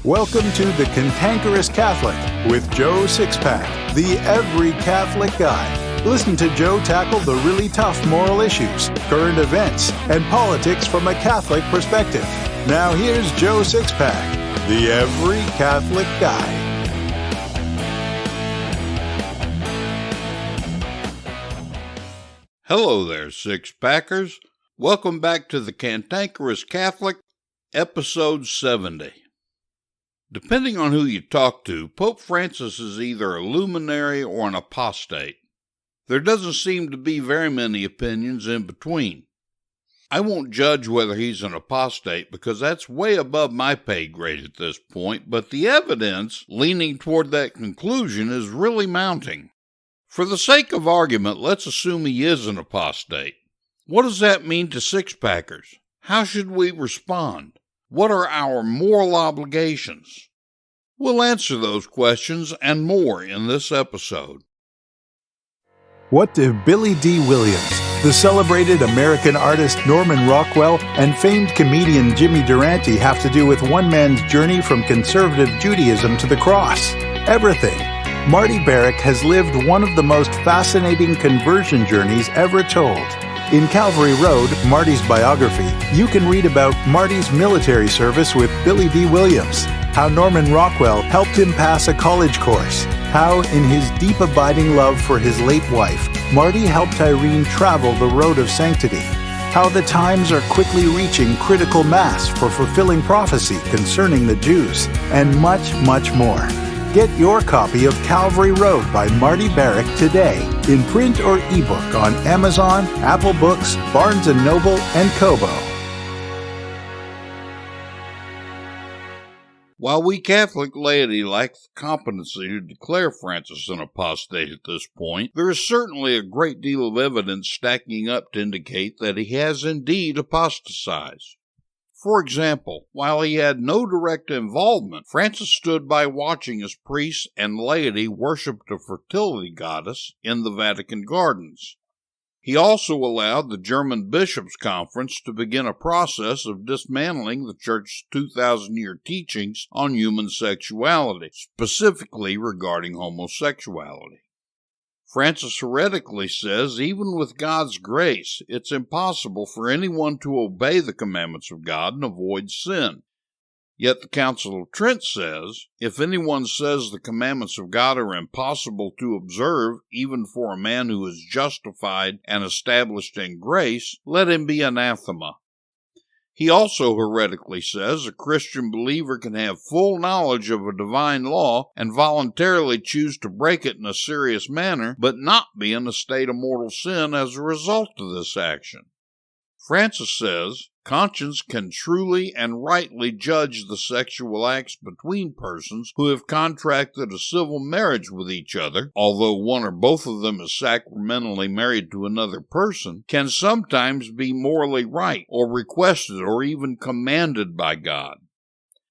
Welcome to the Cantankerous Catholic with Joe Sixpack, the every Catholic guy. Listen to Joe tackle the really tough moral issues, current events, and politics from a Catholic perspective. Now here's Joe Sixpack, the every Catholic guy. Hello there, Sixpackers. Welcome back to the Cantankerous Catholic, episode 70. Depending on who you talk to, Pope Francis is either a luminary or an apostate. There doesn't seem to be very many opinions in between. I won't judge whether he's an apostate because that's way above my pay grade at this point, but the evidence leaning toward that conclusion is really mounting. For the sake of argument, let's assume he is an apostate. What does that mean to Sixpackers? How should we respond? What are our moral obligations? We'll answer those questions and more in this episode. What do Billy D. Williams, the celebrated American artist Norman Rockwell, and famed comedian Jimmy Durante have to do with one man's journey from conservative Judaism to the cross? Everything. Marty Barrick has lived one of the most fascinating conversion journeys ever told. In Calvary Road, Marty's biography, you can read about Marty's military service with Billy D. Williams, how Norman Rockwell helped him pass a college course, how, in his deep abiding love for his late wife, Marty helped Irene travel the road of sanctity, how the times are quickly reaching critical mass for fulfilling prophecy concerning the Jews, and much, much more. Get your copy of Calvary Road by Marty Barrick today, in print or ebook on Amazon, Apple Books, Barnes & Noble, and Kobo. While we Catholic laity lack the competency to declare Francis an apostate at this point, there is certainly a great deal of evidence stacking up to indicate that he has indeed apostatized. For example, while he had no direct involvement, Francis stood by watching as priests and laity worshipped a fertility goddess in the Vatican gardens. He also allowed the German Bishops' Conference to begin a process of dismantling the Church's 2,000-year teachings on human sexuality, specifically regarding homosexuality. Francis heretically says, even with God's grace, it's impossible for anyone to obey the commandments of God and avoid sin. Yet the Council of Trent says, if anyone says the commandments of God are impossible to observe, even for a man who is justified and established in grace, let him be anathema. He also heretically says a Christian believer can have full knowledge of a divine law and voluntarily choose to break it in a serious manner, but not be in a state of mortal sin as a result of this action. Francis says, conscience can truly and rightly judge the sexual acts between persons who have contracted a civil marriage with each other, although one or both of them is sacramentally married to another person, can sometimes be morally right, or requested, or even commanded by God.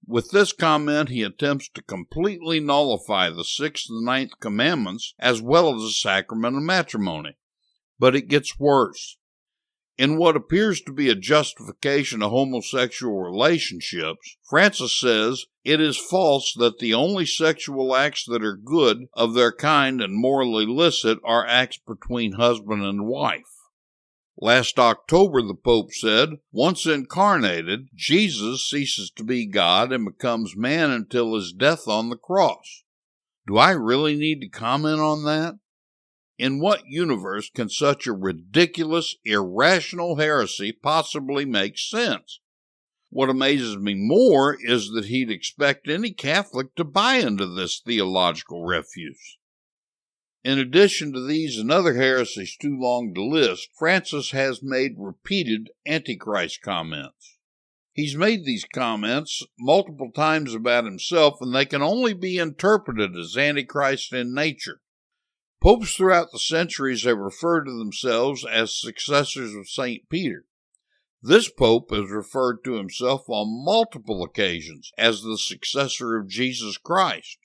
With this comment, he attempts to completely nullify the 6th and 9th commandments, as well as the sacrament of matrimony. But it gets worse. In what appears to be a justification of homosexual relationships, Francis says it is false that the only sexual acts that are good of their kind and morally licit are acts between husband and wife. Last October, the Pope said, once incarnated, Jesus ceases to be God and becomes man until his death on the cross. Do I really need to comment on that? In what universe can such a ridiculous, irrational heresy possibly make sense? What amazes me more is that he'd expect any Catholic to buy into this theological refuse. In addition to these and other heresies too long to list, Francis has made repeated Antichrist comments. He's made these comments multiple times about himself, and they can only be interpreted as Antichrist in nature. Popes throughout the centuries have referred to themselves as successors of St. Peter. This pope has referred to himself on multiple occasions as the successor of Jesus Christ.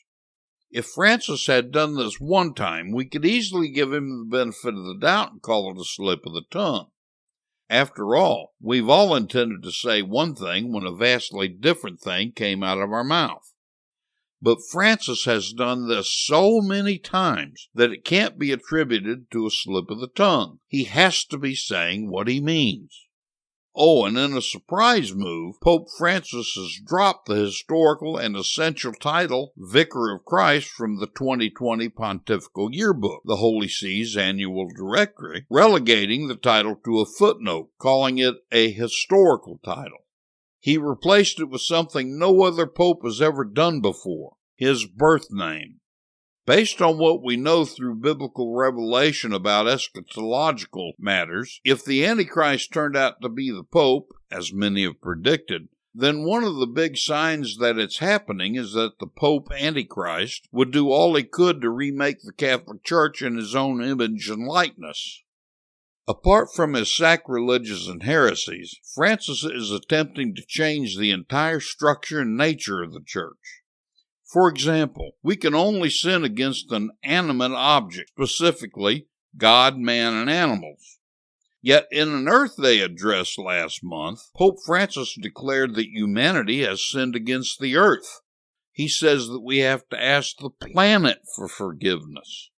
If Francis had done this one time, we could easily give him the benefit of the doubt and call it a slip of the tongue. After all, we've all intended to say one thing when a vastly different thing came out of our mouth. But Francis has done this so many times that it can't be attributed to a slip of the tongue. He has to be saying what he means. Oh, and in a surprise move, Pope Francis has dropped the historical and essential title Vicar of Christ from the 2020 Pontifical Yearbook, the Holy See's annual directory, relegating the title to a footnote, calling it a historical title. He replaced it with something no other pope has ever done before, his birth name. Based on what we know through biblical revelation about eschatological matters, if the Antichrist turned out to be the Pope, as many have predicted, then one of the big signs that it's happening is that the Pope Antichrist would do all he could to remake the Catholic Church in his own image and likeness. Apart from his sacrileges and heresies, Francis is attempting to change the entire structure and nature of the Church. For example, we can only sin against an animate object, specifically God, man, and animals. Yet in an Earth Day address last month, Pope Francis declared that humanity has sinned against the earth. He says that we have to ask the planet for forgiveness.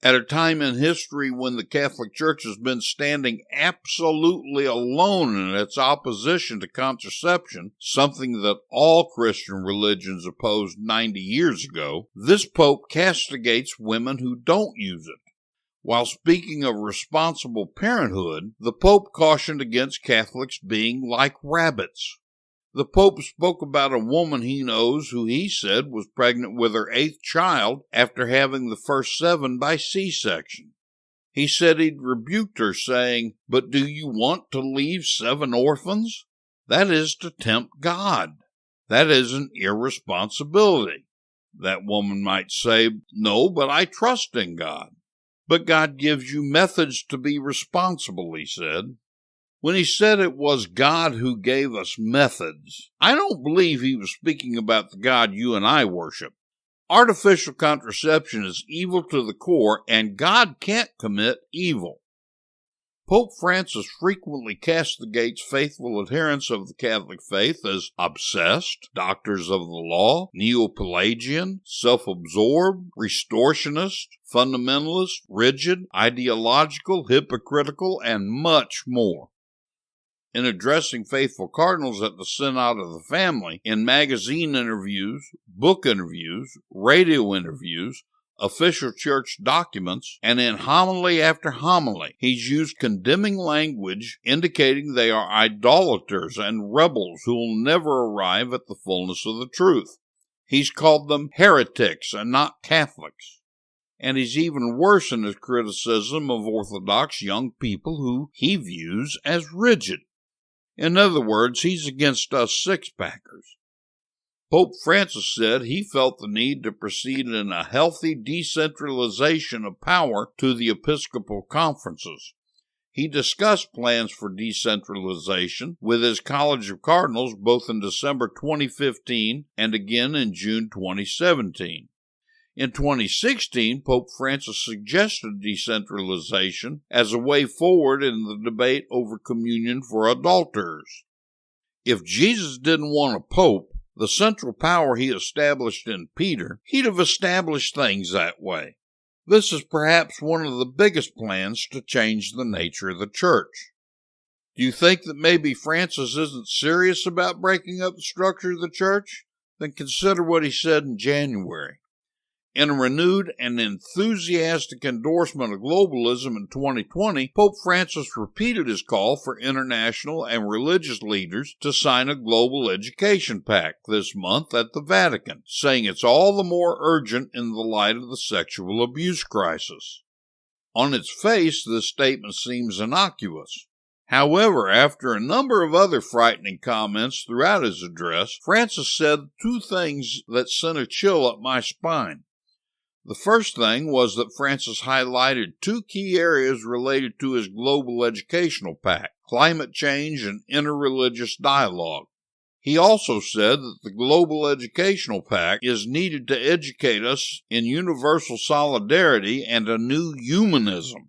At a time in history when the Catholic Church has been standing absolutely alone in its opposition to contraception, something that all Christian religions opposed 90 years ago, this Pope castigates women who don't use it. While speaking of responsible parenthood, the Pope cautioned against Catholics being like rabbits. The Pope spoke about a woman he knows who he said was pregnant with her 8th child after having the first 7 by C-section. He said he'd rebuked her, saying, "But do you want to leave 7 orphans? That is to tempt God. That is an irresponsibility." That woman might say, "No, but I trust in God." But God gives you methods to be responsible, he said. When he said it was God who gave us methods, I don't believe he was speaking about the God you and I worship. Artificial contraception is evil to the core, and God can't commit evil. Pope Francis frequently castigates faithful adherents of the Catholic faith as obsessed, doctors of the law, neo-Pelagian, self-absorbed, restorationist, fundamentalist, rigid, ideological, hypocritical, and much more. In addressing faithful cardinals at the Synod of the Family, in magazine interviews, book interviews, radio interviews, official church documents, and in homily after homily, he's used condemning language indicating they are idolaters and rebels who will never arrive at the fullness of the truth. He's called them heretics and not Catholics. And he's even worse in his criticism of Orthodox young people who he views as rigid. In other words, he's against us Sixpackers. Pope Francis said he felt the need to proceed in a healthy decentralization of power to the Episcopal conferences. He discussed plans for decentralization with his College of Cardinals both in December 2015 and again in June 2017. In 2016, Pope Francis suggested decentralization as a way forward in the debate over communion for adulterers. If Jesus didn't want a pope, the central power he established in Peter, he'd have established things that way. This is perhaps one of the biggest plans to change the nature of the church. Do you think that maybe Francis isn't serious about breaking up the structure of the church? Then consider what he said in January. In a renewed and enthusiastic endorsement of globalism in 2020, Pope Francis repeated his call for international and religious leaders to sign a global education pact this month at the Vatican, saying it's all the more urgent in the light of the sexual abuse crisis. On its face, this statement seems innocuous. However, after a number of other frightening comments throughout his address, Francis said 2 things that sent a chill up my spine. The first thing was that Francis highlighted 2 key areas related to his global educational pact: climate change and interreligious dialogue. He also said that the global educational pact is needed to educate us in universal solidarity and a new humanism.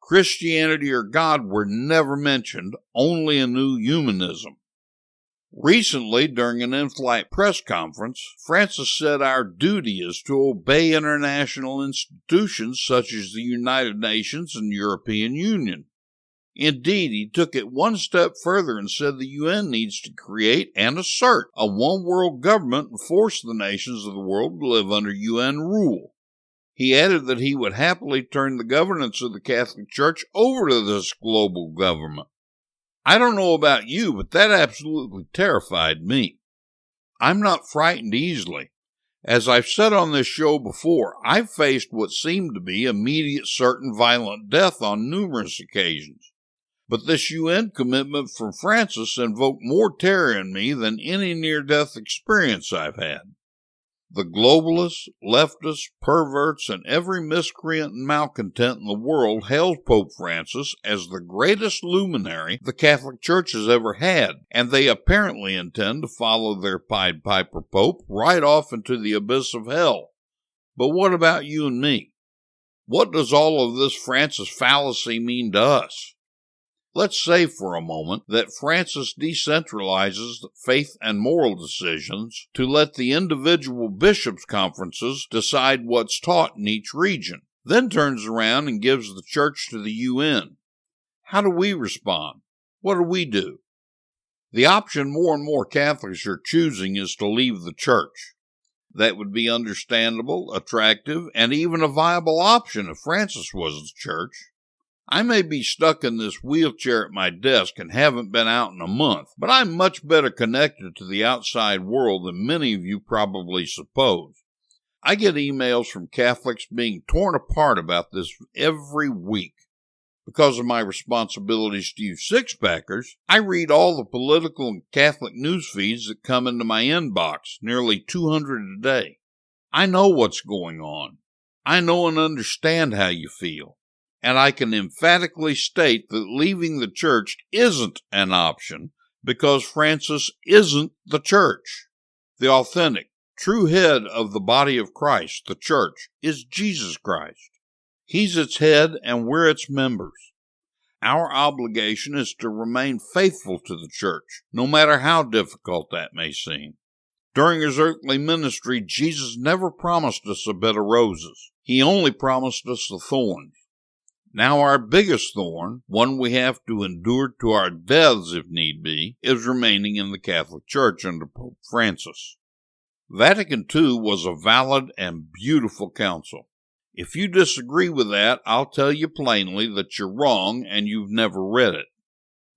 Christianity or God were never mentioned, only a new humanism. Recently, during an in-flight press conference, Francis said our duty is to obey international institutions such as the United Nations and European Union. Indeed, he took it one step further and said the UN needs to create and assert a one-world government and force the nations of the world to live under UN rule. He added that he would happily turn the governance of the Catholic Church over to this global government. I don't know about you, but that absolutely terrified me. I'm not frightened easily. As I've said on this show before, I've faced what seemed to be immediate certain violent death on numerous occasions. But this UN commitment from Francis invoked more terror in me than any near-death experience I've had. The globalists, leftists, perverts, and every miscreant and malcontent in the world hails Pope Francis as the greatest luminary the Catholic Church has ever had, and they apparently intend to follow their Pied Piper Pope right off into the abyss of hell. But what about you and me? What does all of this Francis fallacy mean to us? Let's say for a moment that Francis decentralizes faith and moral decisions to let the individual bishops' conferences decide what's taught in each region, then turns around and gives the church to the UN. How do we respond? What do we do? The option more and more Catholics are choosing is to leave the church. That would be understandable, attractive, and even a viable option if Francis was the church. I may be stuck in this wheelchair at my desk and haven't been out in a month, but I'm much better connected to the outside world than many of you probably suppose. I get emails from Catholics being torn apart about this every week. Because of my responsibilities to you Sixpackers, I read all the political and Catholic news feeds that come into my inbox, nearly 200 a day. I know what's going on. I know and understand how you feel. And I can emphatically state that leaving the church isn't an option because Francis isn't the church. The authentic, true head of the body of Christ, the church, is Jesus Christ. He's its head and we're its members. Our obligation is to remain faithful to the church, no matter how difficult that may seem. During his earthly ministry, Jesus never promised us a bed of roses. He only promised us the thorns. Now our biggest thorn, one we have to endure to our deaths if need be, is remaining in the Catholic Church under Pope Francis. Vatican II was a valid and beautiful council. If you disagree with that, I'll tell you plainly that you're wrong and you've never read it.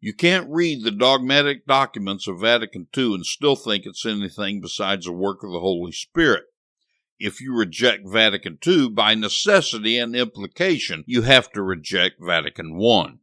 You can't read the dogmatic documents of Vatican II and still think it's anything besides a work of the Holy Spirit. If you reject Vatican II, by necessity and implication, you have to reject Vatican I.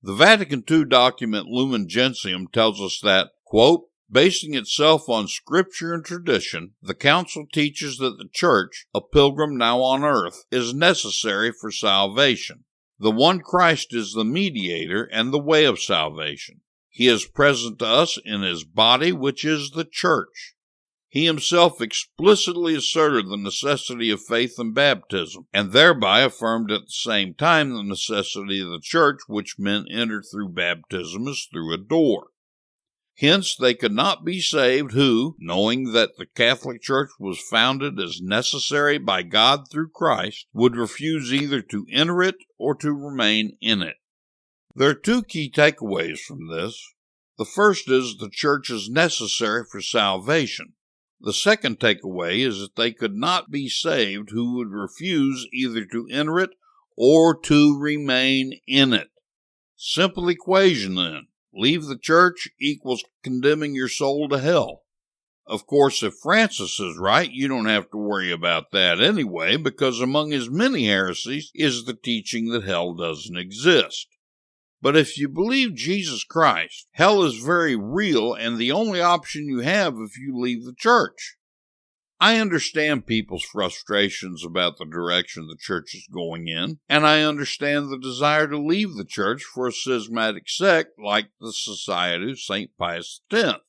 The Vatican II document Lumen Gentium tells us that, quote, basing itself on scripture and tradition, the Council teaches that the Church, a pilgrim now on earth, is necessary for salvation. The one Christ is the mediator and the way of salvation. He is present to us in his body, which is the Church. He himself explicitly asserted the necessity of faith and baptism, and thereby affirmed at the same time the necessity of the church, which men enter through baptism as through a door. Hence they could not be saved who, knowing that the Catholic Church was founded as necessary by God through Christ, would refuse either to enter it or to remain in it. There are two key takeaways from this. The first is the church is necessary for salvation. The second takeaway is that they could not be saved who would refuse either to enter it or to remain in it. Simple equation then. Leave the church equals condemning your soul to hell. Of course, if Francis is right, you don't have to worry about that anyway, because among his many heresies is the teaching that hell doesn't exist. But if you believe Jesus Christ, hell is very real and the only option you have if you leave the church. I understand people's frustrations about the direction the church is going in, and I understand the desire to leave the church for a schismatic sect like the Society of St. Pius X.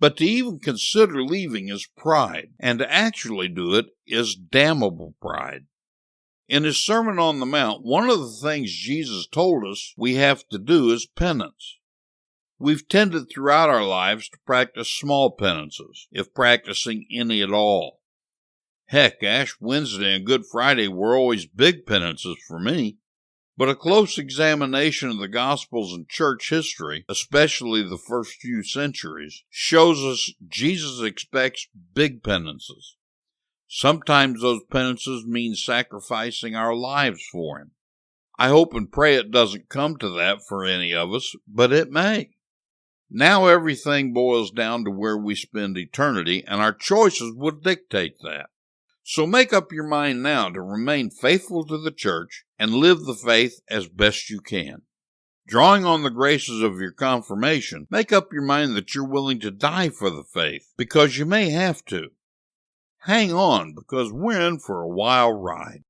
But to even consider leaving is pride, and to actually do it is damnable pride. In his Sermon on the Mount, one of the things Jesus told us we have to do is penance. We've tended throughout our lives to practice small penances, if practicing any at all. Heck, Ash Wednesday and Good Friday were always big penances for me. But a close examination of the Gospels and church history, especially the first few centuries, shows us Jesus expects big penances. Sometimes those penances mean sacrificing our lives for Him. I hope and pray it doesn't come to that for any of us, but it may. Now everything boils down to where we spend eternity, and our choices would dictate that. So make up your mind now to remain faithful to the church and live the faith as best you can. Drawing on the graces of your confirmation, make up your mind that you're willing to die for the faith, because you may have to. Hang on, because we're in for a wild ride.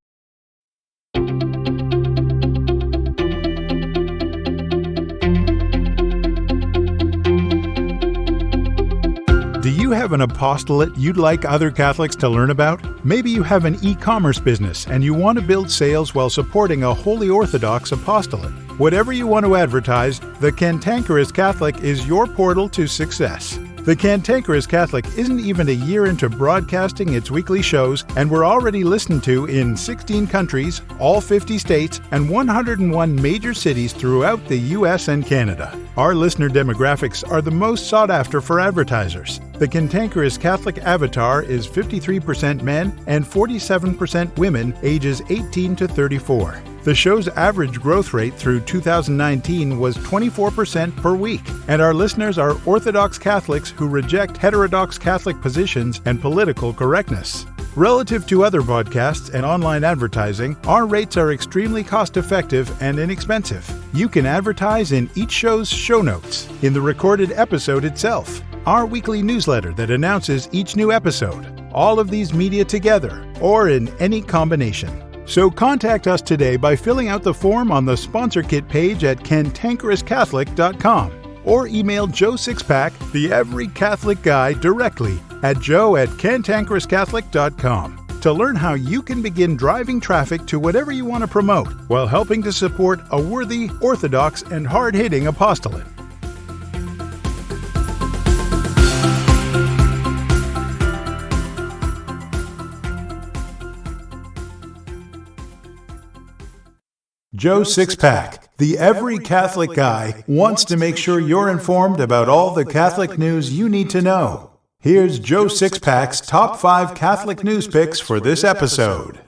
Do you have an apostolate you'd like other Catholics to learn about? Maybe you have an e-commerce business and you want to build sales while supporting a Holy Orthodox apostolate. Whatever you want to advertise, the Cantankerous Catholic is your portal to success. The Cantankerous Catholic isn't even a year into broadcasting its weekly shows, and we're already listened to in 16 countries, all 50 states, and 101 major cities throughout the U.S. and Canada. Our listener demographics are the most sought after for advertisers. The Cantankerous Catholic avatar is 53% men and 47% women ages 18 to 34. The show's average growth rate through 2019 was 24% per week, and our listeners are Orthodox Catholics who reject heterodox Catholic positions and political correctness. Relative to other podcasts and online advertising, our rates are extremely cost-effective and inexpensive. You can advertise in each show's show notes, in the recorded episode itself, our weekly newsletter that announces each new episode, all of these media together, or in any combination. So contact us today by filling out the form on the sponsor kit page at cantankerouscatholic.com or email Joe Sixpack, the Every Catholic Guy, directly at joe@cantankerouscatholic.com to learn how you can begin driving traffic to whatever you want to promote while helping to support a worthy, orthodox, and hard-hitting apostolate. Joe Sixpack, the Every Catholic Guy, wants to make sure you're informed about all the Catholic news you need to know. Here's Joe Sixpack's top 5 Catholic news picks for this episode.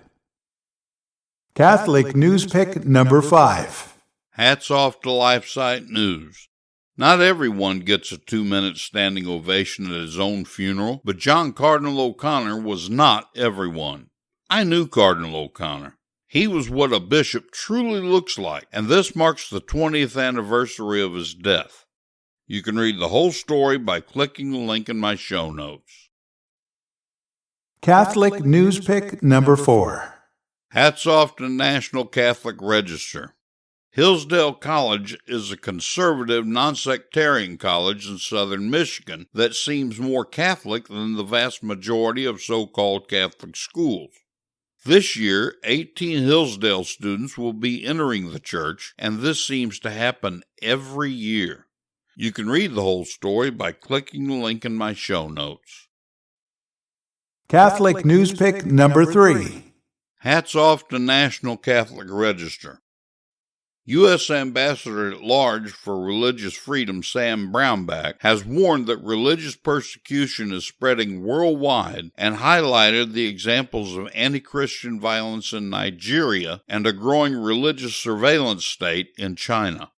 Catholic news pick number 5. Hats off to LifeSite News. Not everyone gets a 2-minute standing ovation at his own funeral, but John Cardinal O'Connor was not everyone. I knew Cardinal O'Connor. He was what a bishop truly looks like, and this marks the 20th anniversary of his death. You can read the whole story by clicking the link in my show notes. Catholic news pick number 4. Hats off to National Catholic Register. Hillsdale College is a conservative, non-sectarian college in southern Michigan that seems more Catholic than the vast majority of so-called Catholic schools. This year, 18 Hillsdale students will be entering the church, and this seems to happen every year. You can read the whole story by clicking the link in my show notes. Catholic news pick number 3. Hats off to National Catholic Register. U.S. Ambassador at Large for Religious Freedom Sam Brownback has warned that religious persecution is spreading worldwide and highlighted the examples of anti-Christian violence in Nigeria and a growing religious surveillance state in China.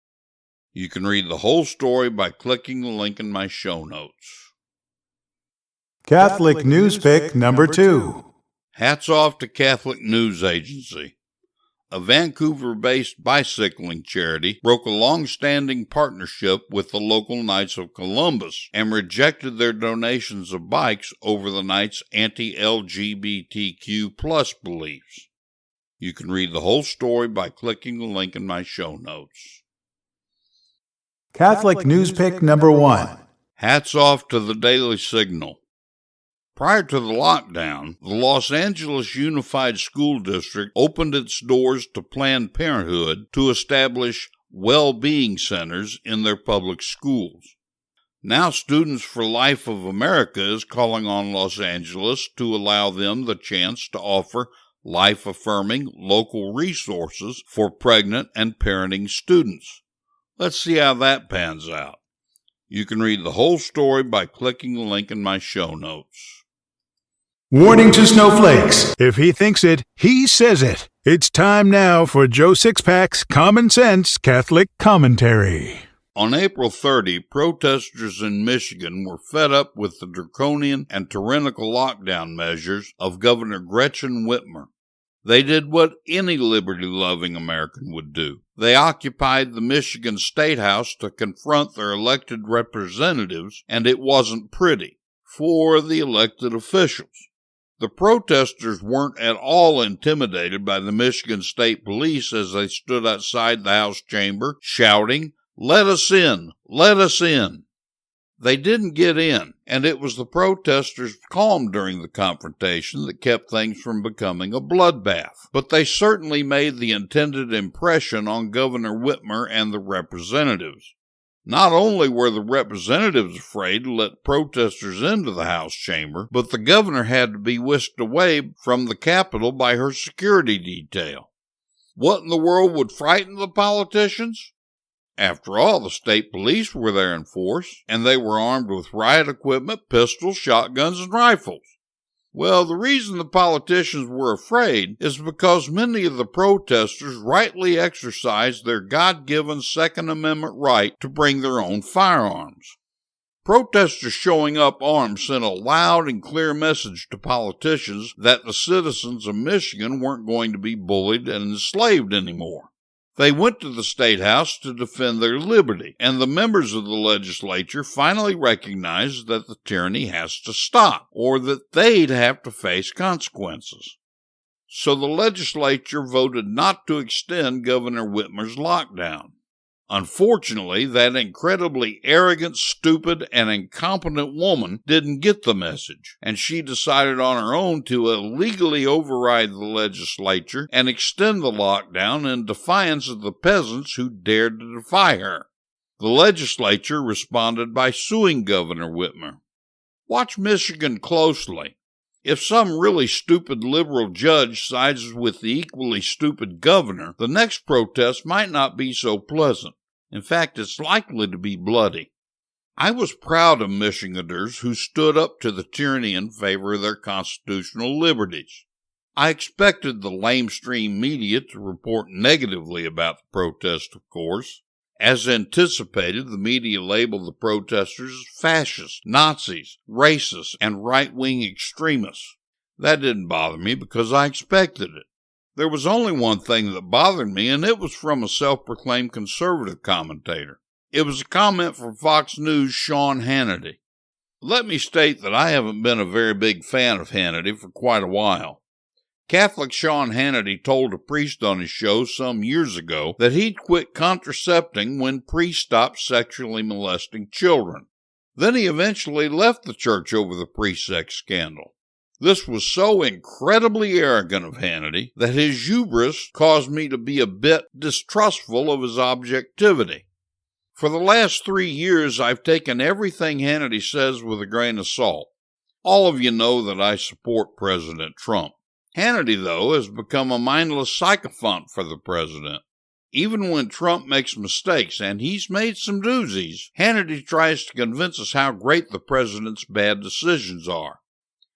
You can read the whole story by clicking the link in my show notes. Catholic news pick number 2. Hats off to Catholic News Agency. A Vancouver-based bicycling charity broke a long-standing partnership with the local Knights of Columbus and rejected their donations of bikes over the Knights' anti-LGBTQ+ beliefs. You can read the whole story by clicking the link in my show notes. Catholic news pick number 1. Hats off to the Daily Signal. Prior to the lockdown, the Los Angeles Unified School District opened its doors to Planned Parenthood to establish well-being centers in their public schools. Now Students for Life of America is calling on Los Angeles to allow them the chance to offer life-affirming local resources for pregnant and parenting students. Let's see how that pans out. You can read the whole story by clicking the link in my show notes. Warning to snowflakes. If he thinks it, he says it. It's time now for Joe Sixpack's Common Sense Catholic Commentary. On April 30, protesters in Michigan were fed up with the draconian and tyrannical lockdown measures of Governor Gretchen Whitmer. They did what any liberty-loving American would do. They occupied the Michigan State House to confront their elected representatives, and it wasn't pretty for the elected officials. The protesters weren't at all intimidated by the Michigan State Police as they stood outside the House chamber, shouting, "Let us in! Let us in!" They didn't get in, and it was the protesters' calm during the confrontation that kept things from becoming a bloodbath. But they certainly made the intended impression on Governor Whitmer and the representatives. Not only were the representatives afraid to let protesters into the House chamber, but the governor had to be whisked away from the Capitol by her security detail. What in the world would frighten the politicians? After all, the state police were there in force, and they were armed with riot equipment, pistols, shotguns, and rifles. Well, the reason the politicians were afraid is because many of the protesters rightly exercised their God-given Second Amendment right to bring their own firearms. Protesters showing up armed sent a loud and clear message to politicians that the citizens of Michigan weren't going to be bullied and enslaved anymore. They went to the State House to defend their liberty, and the members of the legislature finally recognized that the tyranny has to stop, or that they'd have to face consequences. So the legislature voted not to extend Governor Whitmer's lockdown. Unfortunately, that incredibly arrogant, stupid, and incompetent woman didn't get the message, and she decided on her own to illegally override the legislature and extend the lockdown in defiance of the peasants who dared to defy her. The legislature responded by suing Governor Whitmer. Watch Michigan closely. If some really stupid liberal judge sides with the equally stupid governor, the next protest might not be so pleasant. In fact, it's likely to be bloody. I was proud of Michiganders who stood up to the tyranny in favor of their constitutional liberties. I expected the lamestream media to report negatively about the protest, of course. As anticipated, the media labeled the protesters as fascists, Nazis, racists, and right-wing extremists. That didn't bother me because I expected it. There was only one thing that bothered me, and it was from a self-proclaimed conservative commentator. It was a comment from Fox News' Sean Hannity. Let me state that I haven't been a very big fan of Hannity for quite a while. Catholic Sean Hannity told a priest on his show some years ago that he'd quit contracepting when priests stopped sexually molesting children. Then he eventually left the church over the pre-sex scandal. This was so incredibly arrogant of Hannity that his hubris caused me to be a bit distrustful of his objectivity. For the last 3 years, I've taken everything Hannity says with a grain of salt. All of you know that I support President Trump. Hannity, though, has become a mindless sycophant for the president. Even when Trump makes mistakes, and he's made some doozies, Hannity tries to convince us how great the president's bad decisions are.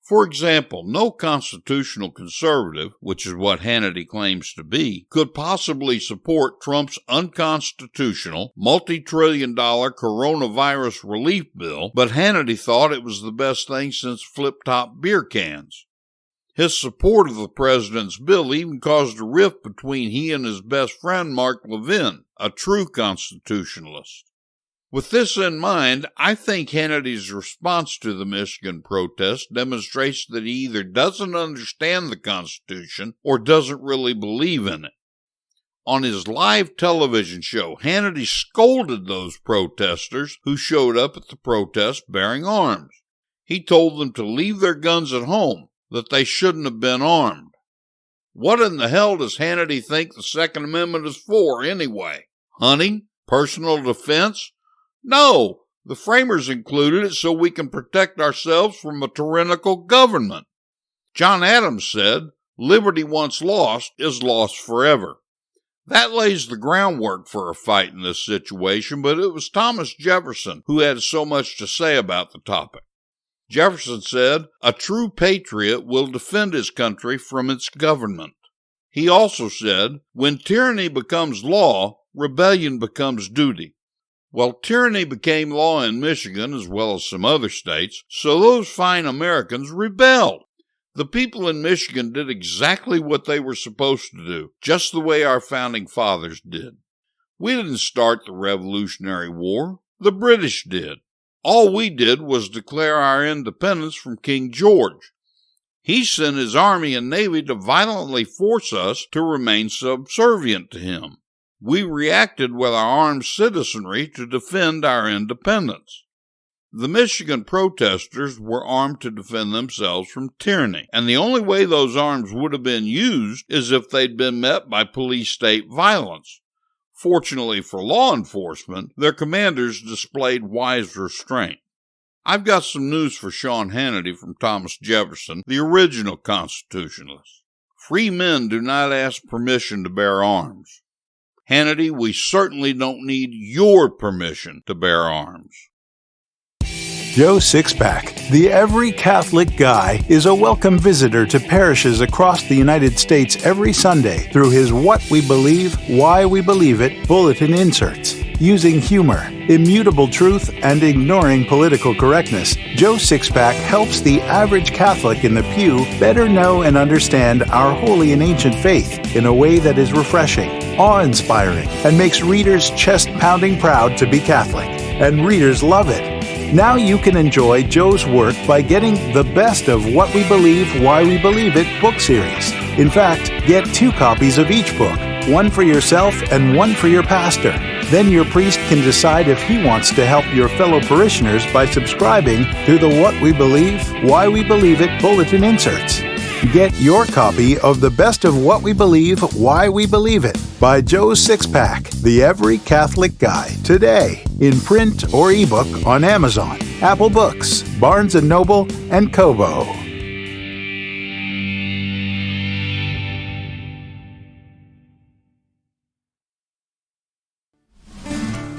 For example, no constitutional conservative, which is what Hannity claims to be, could possibly support Trump's unconstitutional, multi-trillion-dollar coronavirus relief bill, but Hannity thought it was the best thing since flip-top beer cans. His support of the president's bill even caused a rift between he and his best friend Mark Levin, a true constitutionalist. With this in mind, I think Hannity's response to the Michigan protest demonstrates that he either doesn't understand the Constitution or doesn't really believe in it. On his live television show, Hannity scolded those protesters who showed up at the protest bearing arms. He told them to leave their guns at home, that they shouldn't have been armed. What in the hell does Hannity think the Second Amendment is for, anyway? Hunting? Personal defense? No, the framers included it so we can protect ourselves from a tyrannical government. John Adams said, "Liberty once lost is lost forever." That lays the groundwork for a fight in this situation, but it was Thomas Jefferson who had so much to say about the topic. Jefferson said, "A true patriot will defend his country from its government." He also said, "When tyranny becomes law, rebellion becomes duty." Well, tyranny became law in Michigan as well as some other states, so those fine Americans rebelled. The people in Michigan did exactly what they were supposed to do, just the way our founding fathers did. We didn't start the Revolutionary War. The British did. All we did was declare our independence from King George. He sent his army and navy to violently force us to remain subservient to him. We reacted with our armed citizenry to defend our independence. The Michigan protesters were armed to defend themselves from tyranny, and the only way those arms would have been used is if they'd been met by police-state violence. Fortunately for law enforcement, their commanders displayed wise restraint. I've got some news for Sean Hannity from Thomas Jefferson, the original constitutionalist. Free men do not ask permission to bear arms. Hannity, we certainly don't need your permission to bear arms. Joe Sixpack, the Every Catholic Guy, is a welcome visitor to parishes across the United States every Sunday through his What We Believe, Why We Believe It bulletin inserts. Using humor, immutable truth, and ignoring political correctness, Joe Sixpack helps the average Catholic in the pew better know and understand our holy and ancient faith in a way that is refreshing, awe-inspiring, and makes readers chest-pounding proud to be Catholic. And readers love it. Now you can enjoy Joe's work by getting the best of What We Believe, Why We Believe It book series. In fact, get 2 copies of each book, one for yourself and one for your pastor. Then your priest can decide if he wants to help your fellow parishioners by subscribing to the What We Believe, Why We Believe It bulletin inserts. Get your copy of The Best of What We Believe, Why We Believe It by Joe Sixpack, the Every Catholic Guy, today in print or ebook on Amazon, Apple Books, Barnes & Noble, and Kobo.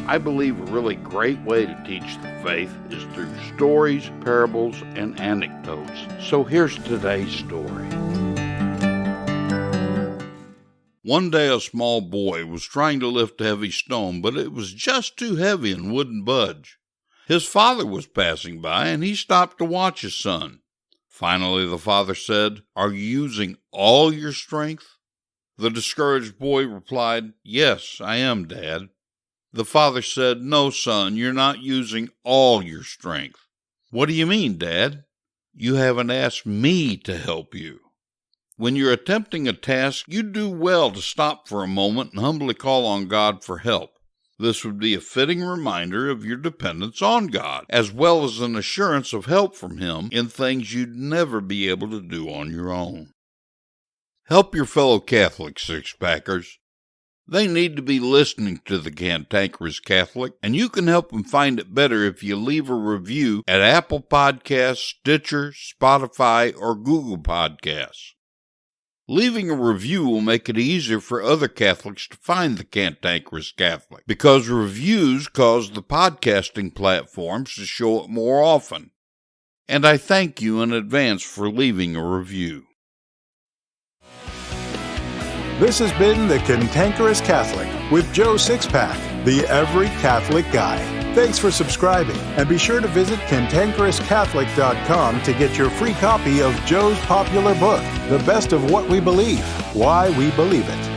I believe a really great way to teach the faith is through stories, parables, and anecdotes. So here's today's story. One day a small boy was trying to lift a heavy stone, but it was just too heavy and wouldn't budge. His father was passing by, and he stopped to watch his son. Finally, the father said, "Are you using all your strength?" The discouraged boy replied, "Yes, I am, Dad." The father said, "No, son, you're not using all your strength." "What do you mean, Dad?" "You haven't asked me to help you." When you're attempting a task, you do well to stop for a moment and humbly call on God for help. This would be a fitting reminder of your dependence on God, as well as an assurance of help from Him in things you'd never be able to do on your own. Help your fellow Catholics, Sixpackers. They need to be listening to the Cantankerous Catholic, and you can help them find it better if you leave a review at Apple Podcasts, Stitcher, Spotify, or Google Podcasts. Leaving a review will make it easier for other Catholics to find the Cantankerous Catholic, because reviews cause the podcasting platforms to show it more often. And I thank you in advance for leaving a review. This has been The Cantankerous Catholic with Joe Sixpack, the Every Catholic Guy. Thanks for subscribing, and be sure to visit CantankerousCatholic.com to get your free copy of Joe's popular book, The Best of What We Believe, Why We Believe It.